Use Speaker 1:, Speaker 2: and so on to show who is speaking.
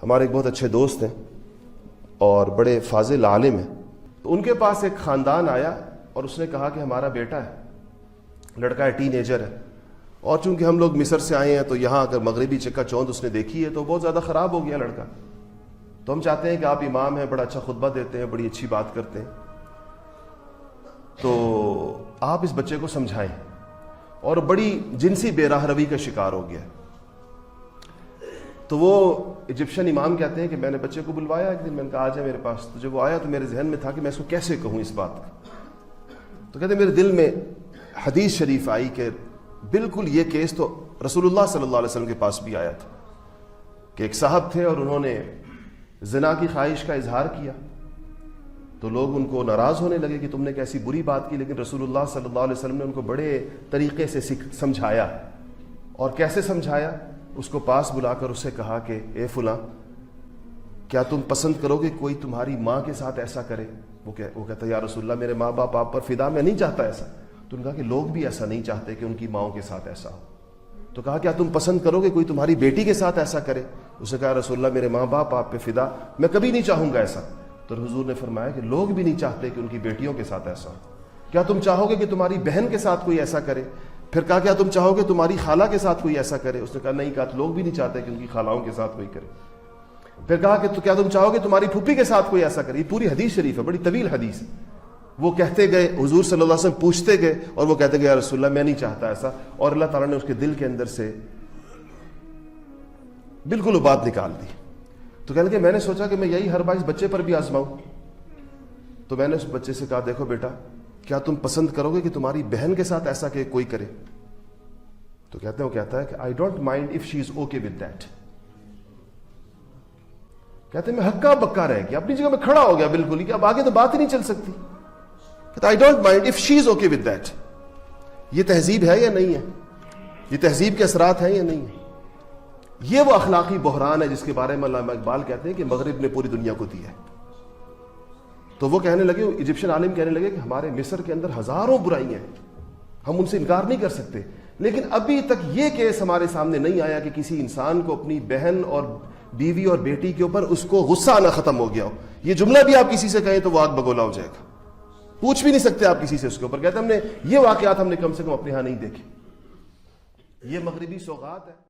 Speaker 1: ہمارے ایک بہت اچھے دوست ہیں اور بڑے فاضل عالم ہیں. ان کے پاس ایک خاندان آیا اور اس نے کہا کہ ہمارا بیٹا ہے, لڑکا ہے, ٹین ایجر ہے, اور چونکہ ہم لوگ مصر سے آئے ہیں تو یہاں اگر مغربی چکا چوند اس نے دیکھی ہے تو بہت زیادہ خراب ہو گیا لڑکا. تو ہم چاہتے ہیں کہ آپ امام ہیں, بڑا اچھا خطبہ دیتے ہیں, بڑی اچھی بات کرتے ہیں, تو آپ اس بچے کو سمجھائیں. اور بڑی جنسی بے راہ روی کا شکار ہو گیا. تو وہ ایجپشن امام کہتے ہیں کہ میں نے بچے کو بلوایا ایک دن, میں نے کہا آ جائے میرے پاس. تو جب وہ آیا تو میرے ذہن میں تھا کہ میں اس کو کیسے کہوں اس بات کا. تو کہتے ہیں میرے دل میں حدیث شریف آئی کہ بالکل یہ کیس تو رسول اللہ صلی اللہ علیہ وسلم کے پاس بھی آیا تھا کہ ایک صاحب تھے اور انہوں نے زنا کی خواہش کا اظہار کیا, تو لوگ ان کو ناراض ہونے لگے کہ تم نے کیسی بری بات کی, لیکن رسول اللہ صلی اللہ علیہ وسلم نے ان کو بڑے طریقے سے سمجھایا. اور کیسے سمجھایا؟ اس کو پاس بلا کر اس سے کہا کہ اے فلاں, کیا تم پسند کرو گے کوئی تمہاری ماں کے ساتھ ایسا کرے؟ وہ کہتا ہے یا رسول اللہ میرے ماں باپ آپ پر فدا, میں نہیں چاہتا ایسا. تو انہوں نے کہا کہ لوگ بھی ایسا نہیں چاہتے کہ ان کی ماؤں کے ساتھ ایسا ہو. تو کہا کیا تم پسند کرو گے کوئی تمہاری بیٹی کے ساتھ ایسا کرے؟ اس نے کہا رسول اللہ میرے ماں باپ آپ پہ فدا, میں کبھی نہیں چاہوں گا ایسا. تو حضور نے فرمایا کہ لوگ بھی نہیں چاہتے کہ ان کی بیٹیوں کے ساتھ ایسا ہو. کیا تم چاہو گے کہ تمہاری بہن کے ساتھ کوئی ایسا کرے؟ پھر کہا کیا تم چاہو گے تمہاری خالہ کے ساتھ کوئی ایسا کرے؟ اس نے کہا نہیں. کہا لوگ بھی نہیں چاہتے کہ ان کی خالہوں کے ساتھ کوئی کرے. پھر کہا کہ تو کیا تم چاہو گے تمہاری پھوپھی کے ساتھ کوئی ایسا کرے؟ یہ پوری حدیث شریف ہے, بڑی طویل حدیث ہے. وہ کہتے گئے, حضور صلی اللہ علیہ وسلم پوچھتے گئے اور وہ کہتے گئے یا رسول اللہ میں نہیں چاہتا ایسا. اور اللہ تعالیٰ نے اس کے دل کے اندر سے بالکل وہ بات نکال دی. تو کہنے لگے میں نے سوچا کہ میں یہی ہر بار اس بچے پر بھی آزماؤں. تو میں نے اس بچے سے کہا دیکھو بیٹا, کیا تم پسند کرو گے کہ تمہاری بہن کے ساتھ ایسا کہ کوئی کرے؟ تو کہتے ہیں, وہ کہتا ہے کہ I don't mind if she is okay with that. کہتے ہیں میں ہکا بکا رہ گیا, اپنی جگہ میں کھڑا ہو گیا بالکل ہی کہ اب آگے تو بات ہی نہیں چل سکتی. کہتا I don't mind if she is okay with that. یہ تہذیب ہے یا نہیں ہے؟ یہ تہذیب کے اثرات ہیں یا نہیں ہے؟ یہ وہ اخلاقی بحران ہے جس کے بارے میں علامہ اقبال کہتے ہیں کہ مغرب نے پوری دنیا کو دیا ہے. تو وہ کہنے لگے, ایجپشن عالم کہنے لگے کہ ہمارے مصر کے اندر ہزاروں برائیاں ہیں, ہم ان سے انکار نہیں کر سکتے, لیکن ابھی تک یہ کیس ہمارے سامنے نہیں آیا کہ کسی انسان کو اپنی بہن اور بیوی اور بیٹی کے اوپر اس کو غصہ آنا ختم ہو گیا ہو. یہ جملہ بھی آپ کسی سے کہیں تو وہ آگ بگولا ہو جائے گا, پوچھ بھی نہیں سکتے آپ کسی سے اس کے اوپر. کہتے ہیں ہم نے یہ واقعات ہم نے کم سے کم اپنے ہاں نہیں دیکھے. یہ مغربی سوغات ہے.